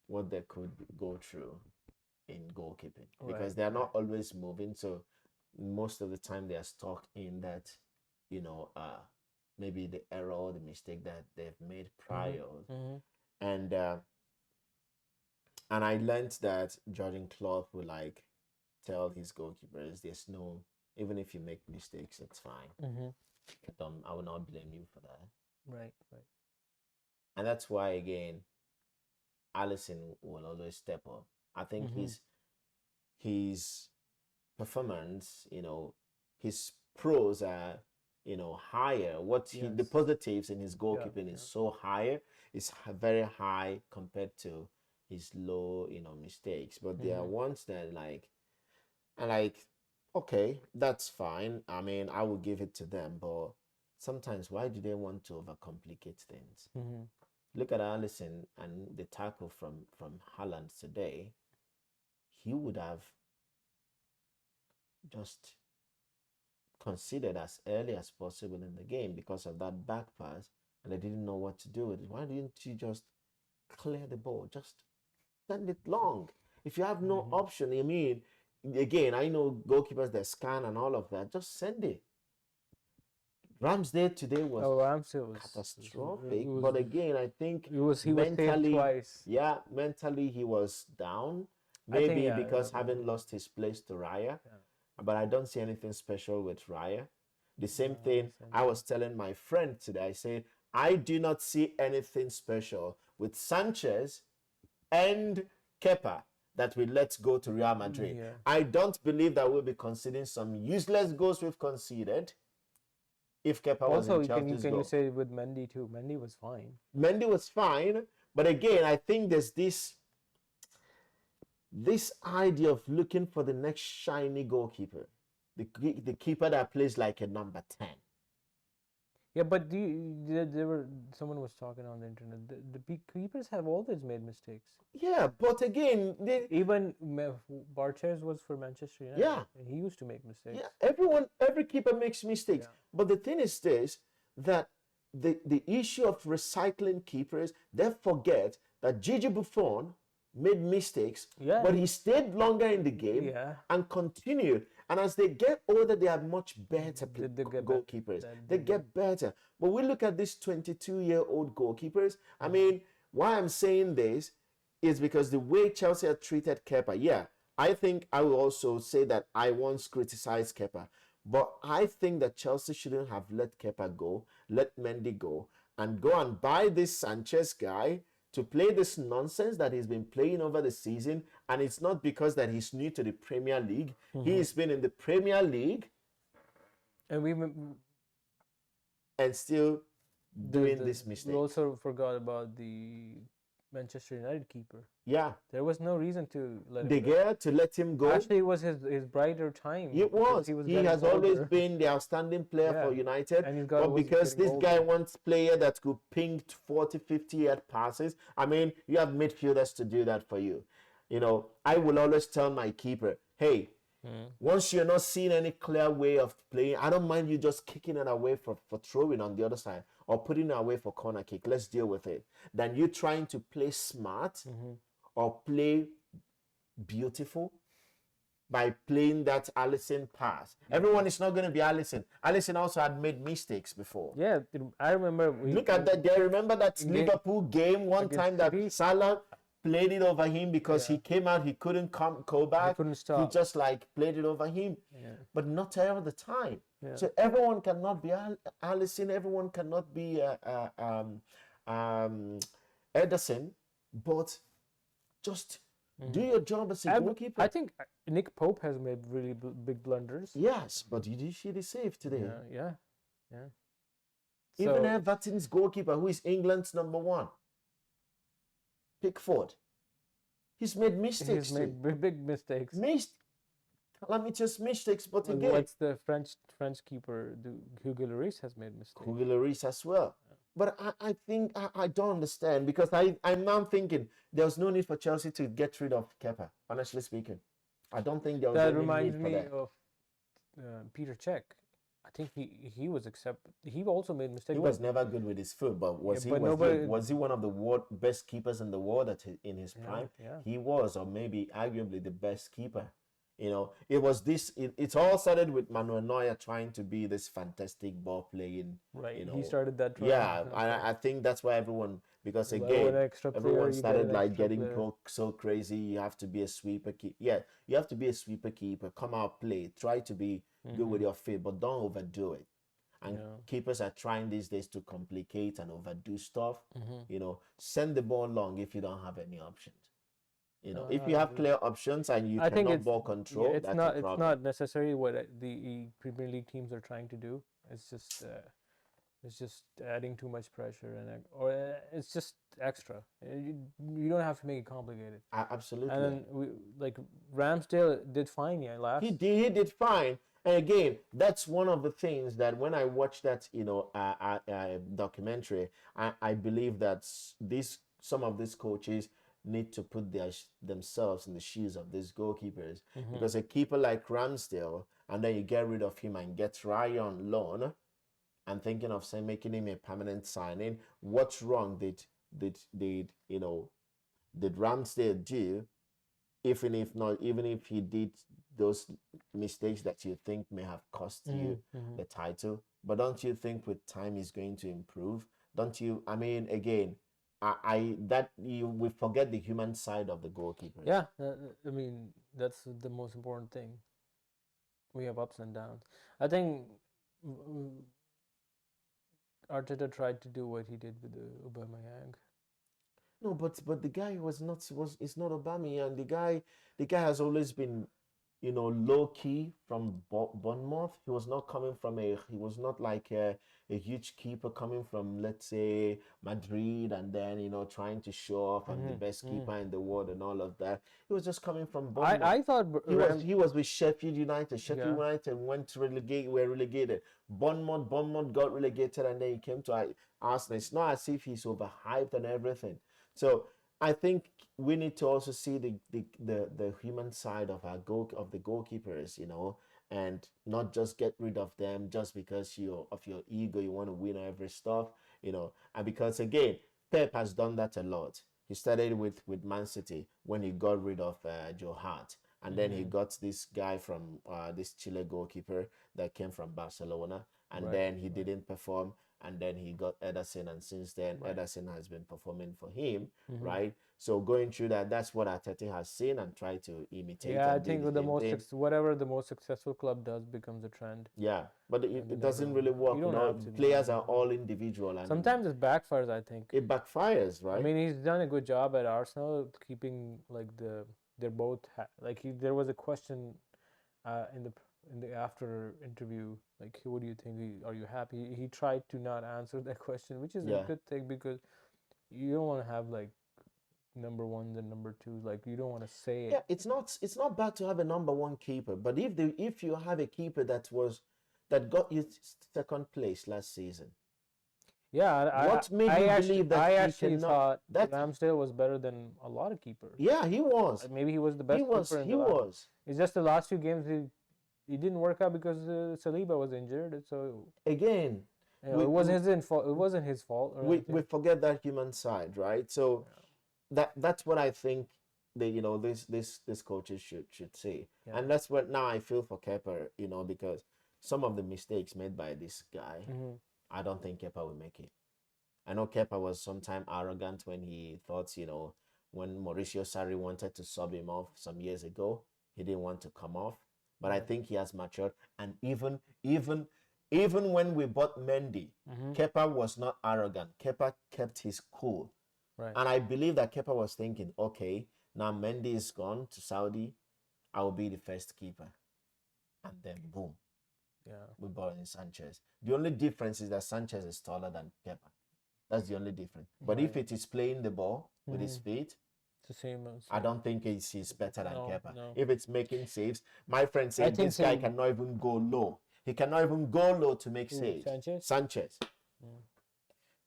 what they could go through in goalkeeping, because Right, they are not always moving. So most of the time they are stuck in that, maybe the error or the mistake that they've made prior. Mhm. And I learned that Jurgen Klopp would like tell his goalkeepers, there's no, even if you make mistakes, it's fine. Mhm. I will not blame you for that. Right. Right. And that's why, again, Alisson will always step up. I think Mhm. his performance, his pros are, higher. The Yes. positives in his goalkeeping is yeah. so higher. It's very high compared to his low, mistakes. But there are Mhm. ones that okay, that's fine. I mean, I will give it to them. But sometimes, why do they want to overcomplicate things? Mhm. Look at Alisson and the tackle from Haaland today. He would have just considered as early as possible in the game because of that back pass, and they didn't know what to do with it. Why didn't you just clear the ball? Just send it long. If you have no Mhm. option, I mean, again, I know goalkeepers that scan and all of that. Just send it. Ramsdale today was Ramsdale was catastrophic, it was- but again, I think he was saved mentally, twice. yeah, mentally he was down. I think, Maybe yeah, because yeah. having lost his place to Raya, Yeah. but I don't see anything special with Raya. The same No, thing same I was telling my friend today. I said I do not see anything special with Sanchez and Kepa that we let go to Real Madrid. Yeah. I don't believe that we'll be conceding some useless goals we've conceded. If Kepa was Also, in can Chelsea's you goal. say with Mendy too? Mendy was fine. Mendy was fine, but again, I think there's this idea of looking for the next shiny goalkeeper, the keeper that plays like a number 10. Yeah, but someone was talking on the internet. The keepers have always made mistakes. Yeah, but again, Even Barches was for Manchester United. Yeah. and he used to make mistakes. every keeper makes mistakes. Yeah. But the thing is this, that the issue of recycling keepers, they forget that Gigi Buffon made mistakes, Yeah. but he stayed longer in the game Yeah. and continued. And as they get older, they are much better They get better. goalkeepers. They They get better. But we look at these 22-year-old goalkeepers. I Mm-hmm. mean, why I'm saying this is because the way Chelsea had treated Kepa. Yeah, I think I will also say that I once criticized Kepa. But I think that Chelsea shouldn't have let Kepa go, let Mendy go, and go and buy this Sanchez guy to play this nonsense that he's been playing over the season. And it's not because that he's new to the Premier League. He's been in the Premier League And and still doing this we mistake. also forgot about the Manchester United keeper. Yeah. There was no reason to let him De go. Gea to let him go. Actually, it was his brighter time. It because was. He getting has always older. been the outstanding player for Yeah. United. And But was because getting this guy older. wants player that could ping 40, 50-yard passes, I mean, you have midfielders to do that for you. I will always tell my keeper, hey, Once you're not seeing any clear way of playing, I don't mind you just kicking it away for throwing on the other side or putting it away for corner kick. Let's deal with it. Than you trying to play smart or play beautiful by playing that Allison pass. Everyone is not going to be Allison. Allison also had made mistakes before. Yeah, I remember. Look at that guy. Remember that Liverpool game one time that Salah played it over him because he came out, he couldn't go back. He couldn't stop. He just like played it over him. But not all the time. So everyone cannot be Allison. Everyone cannot be Ederson. But just do your job as a goalkeeper. I think Nick Pope has made really big blunders. Yes, but did you see the save today? Yeah. Even Everton's goalkeeper, who is England's number 1, Pickford, he's made mistakes. He's made big mistakes. Calamitous mistakes, but again, what's the French keeper? Hugo Lloris has made mistakes. Hugo Lloris as well. But I think I don't understand because I'm now thinking there was no need for Chelsea to get rid of Kepa. Honestly speaking, I don't think there was any need for that. That reminds me of Peter Cech. I think he was he also made mistakes. He was never good with his foot, but was he one of the best keepers in the world in his prime? Yeah. He was, or maybe arguably the best keeper. You know, it all started with Manuel Neuer trying to be this fantastic ball playing. Right. You know, he started that trend. Yeah, I think that's why everyone, because again, everyone started like getting so crazy. You have to be a sweeper keeper. Yeah, you have to be a sweeper keeper. Come out, play. Try to be good with your feet, but don't overdo it. And keepers are trying these days to complicate and overdo stuff. You know, send the ball long if you don't have any options. You know, if you have clear options and you cannot ball control, it's that's not. a problem. It's not necessarily what the Premier League teams are trying to do. It's just adding too much pressure or it's just extra. You don't have to make it complicated. Absolutely. And then Ramsdale did fine last. He did fine. And again, that's one of the things that when I watched that, documentary, I believe that some of these coaches need to put themselves in the shoes of these goalkeepers. Because a keeper like Ramsdale, and then you get rid of him and get Raya on loan, and thinking of making him a permanent signing. What's wrong did Ramsdale do? Even if he did those mistakes that you think may have cost you the title, but don't you think with time he's going to improve? Don't you? I mean, again, we forget the human side of the goalkeeper. Yeah, I mean that's the most important thing. We have ups and downs. I think Arteta tried to do what he did with the Aubameyang. No, but the guy it's not Aubameyang. The guy has always been, low key from Bournemouth. He was not like a huge keeper coming from, let's say, Madrid, and then trying to show off I'm the best keeper in the world and all of that. He was just coming from Bournemouth. I thought he was with Sheffield United. Sheffield United went to were relegated. Bournemouth got relegated, and then he came to Arsenal. It's not as if he's overhyped and everything. So I think we need to also see the human side of the goalkeepers, and not just get rid of them just because of your ego, you want to win every stuff, and because again, Pep has done that a lot. He started with Man City when he got rid of Joe Hart, and then he got this guy from this Chile goalkeeper that came from Barcelona, and then he didn't perform. And then he got Ederson, and since then, Ederson has been performing for him, right? So going through that's what Arteta has seen and tried to imitate. Yeah, I think with whatever the most successful club does becomes a trend. Yeah, but it doesn't really work. Players are all individual, and sometimes it backfires. I think it backfires, right? I mean, he's done a good job at Arsenal keeping they're both there was a question in the after interview, like, what do you think? Are you happy? He tried to not answer that question, which is a good thing because you don't want to have like number ones and number twos. Like, you don't want to say it. Yeah, it's not bad to have a number one keeper, but if you have a keeper that got you second place last season, Yeah, What made you believe that I he actually cannot? thought That Ramsdale was better than a lot of keepers. yeah, he was. Maybe he was the He best was. keeper in He the last. was. It's just the last few games he didn't work out because Saliba was injured. So Again, it wasn't his fault. It wasn't his fault or we anything. forget that human side, right? So that's what I think this coaches should say, Yeah. and that's what now I feel for Kepa, because some of the mistakes made by this guy, Mm-hmm. I don't think Kepa will make it. I know Kepa was sometimes arrogant when he thought, when Mauricio Sarri wanted to sub him off some years ago, he didn't want to come off. But I think he has matured. And even when we bought Mendy, Kepa was not arrogant. Kepa kept his cool. Right. And I believe that Kepa was thinking, okay, now Mendy is gone to Saudi, I will be the first keeper. And then boom, we brought in Sanchez. The only difference is that Sanchez is taller than Kepa. That's the only difference. But if it is playing the ball with his feet, it's the same. I don't think he's better than Kepa. No. If it's making saves, my friend said this guy cannot even go low. He cannot even go low to make saves. Sanchez.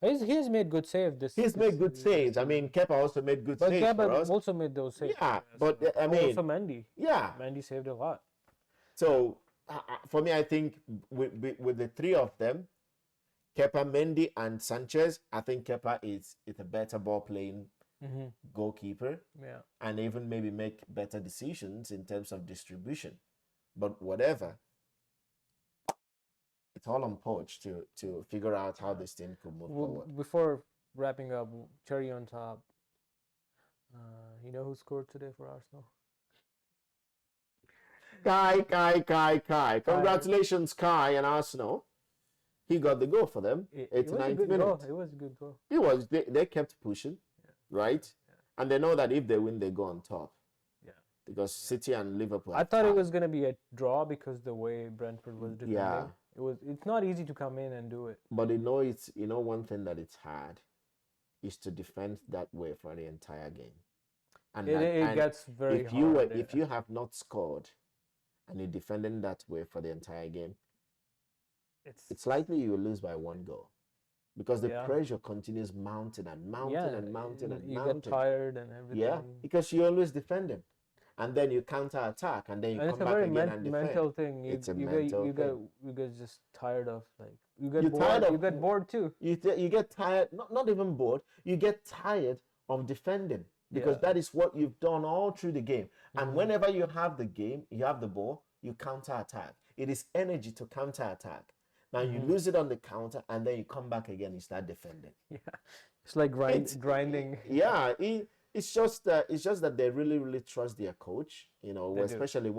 He's made good saves. He's made good saves. I mean, Kepa also made good saves for us. Kepa also made those saves. Yeah, but I mean, also Mendy. Yeah, Mendy saved a lot. So for me, I think with the three of them, Kepa, Mendy, and Sanchez, I think Kepa is a better ball playing goalkeeper. Yeah. And even maybe make better decisions in terms of distribution. But whatever, it's all on Poch to figure out how this team could move forward. Before wrapping up, cherry on top. You know who scored today for Arsenal? Kai. Congratulations, Kai and Arsenal. He got the goal for them. 89th minute. It was a good goal. It was. They kept pushing, right? And they know that if they win, they go on top. Yeah. Because City and Liverpool. I thought it was gonna be a draw because the way Brentford was defending. Yeah. It's not easy to come in and do it. But one thing that it's hard is to defend that way for the entire game. And it gets very hard. If you have not scored and you're defending that way for the entire game, it's likely you will lose by one goal. Because the pressure continues mounting and mounting and mounting and you mounting. get tired and everything. Yeah, because you always defend them. And then you counter-attack and then you come back again and defend. It's a very mental thing. It's a mental thing. You get just tired of, you get bored. You get bored too. You get tired, not even bored, you get tired of defending. Because that is what you've done all through the game. And whenever you have the game, you have the ball, you counter-attack. It is energy to counter-attack. Now you lose it on the counter, and then you come back again and start defending. Yeah, it's like grinding. Yeah, it's just that they really, really trust their coach. Especially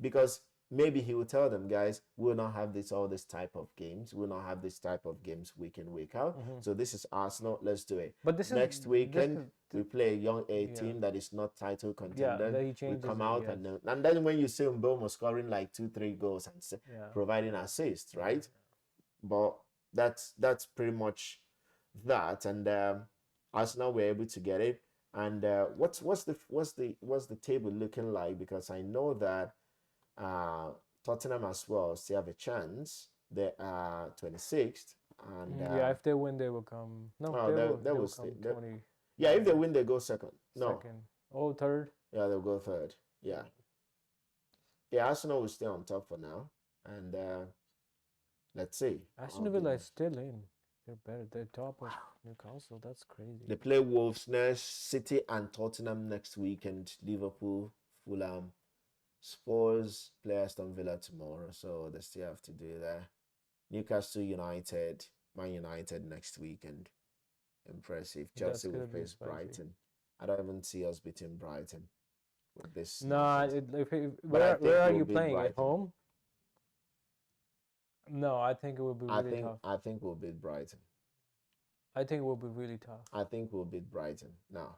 because maybe he will tell them, guys, we'll not have all this type of games. We'll not have this type of games week in, week out. So this is Arsenal. Let's do it. But next weekend we play a young team that is not title contender. We come out and then when you see Mbeumo scoring like 2-3 goals and providing assists, right? But that's pretty much that, and Arsenal were able to get it. And what's the table looking like? Because I know that Tottenham as well still have a chance. They are 26th, and if they win, they will come. No, they will come 20. Yeah, if they win, they go second. No, second. Oh, third. Yeah, they'll go third. Yeah. Arsenal will stay on top for now, and let's see. Aston Villa is still in. They're better. They're top of Newcastle. That's crazy. They play Wolves next, City and Tottenham next weekend. Liverpool, Fulham, Spurs play Aston Villa tomorrow, so they still have to do that. Newcastle United, Man United next weekend. Impressive. Chelsea will face Brighton. I don't even see us beating Brighton with this. Nah, where are you playing? Brighton. At home? No, I think it will be really tough. I think we'll beat Brighton. I think it will be really tough. I think we'll beat Brighton. No.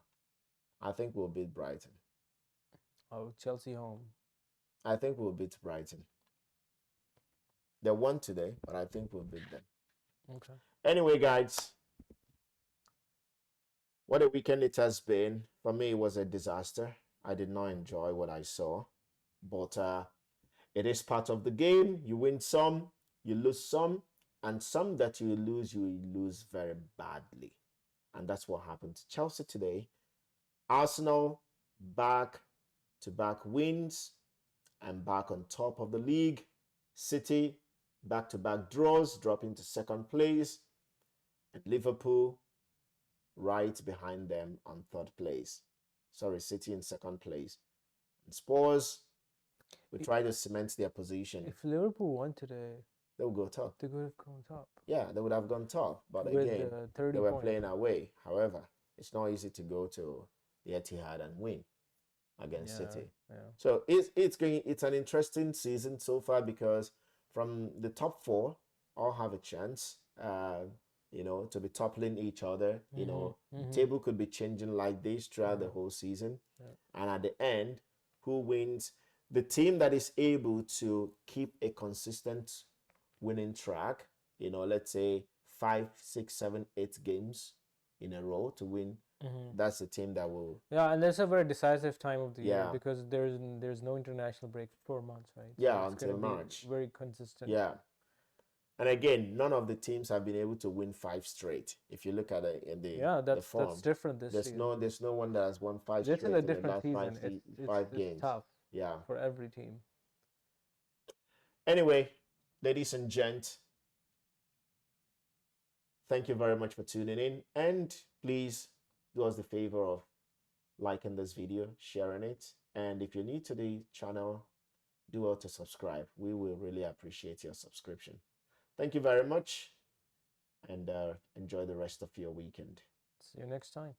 I think we'll beat Brighton. Oh, Chelsea home. I think we'll beat Brighton. They won today, but I think we'll beat them. Okay. Anyway, guys, what a weekend it has been. For me, it was a disaster. I did not enjoy what I saw. But it is part of the game. You win some, you lose some, And some that you lose very badly. And that's what happened to Chelsea today. Arsenal back-to-back wins and back on top of the league. City back-to-back draws, dropping to second place. And Liverpool right behind them on third place. Sorry, City in second place. And Spurs will try to cement their position. If Liverpool won today, they'll go top. they could have gone top. Yeah, they would have gone top. But with again, 30 they were points. playing away. However, it's not easy to go to the Etihad and win against City. Yeah. So it's an interesting season so far because from the top four, all have a chance. To be toppling each other. The table could be changing like this throughout the whole season. Yeah. And at the end, who wins? The team that is able to keep a consistent winning track, let's say 5, 6, 7, 8 games in a row to win. That's the team that will. Yeah, and that's a very decisive time of the year because there's no international break for 4 months, right? Yeah, so until March. Very consistent. Yeah. And again, none of the teams have been able to win 5 straight. If you look at it in the the form, that's different this season. There's no one that has won 5 this straight is a in the different last season. five games. It's tough. Yeah. For every team. Anyway, ladies and gents, thank you very much for tuning in, and please do us the favor of liking this video, sharing it, and if you're new to the channel, do well to subscribe. We will really appreciate your subscription. Thank you very much, and enjoy the rest of your weekend. See you next time.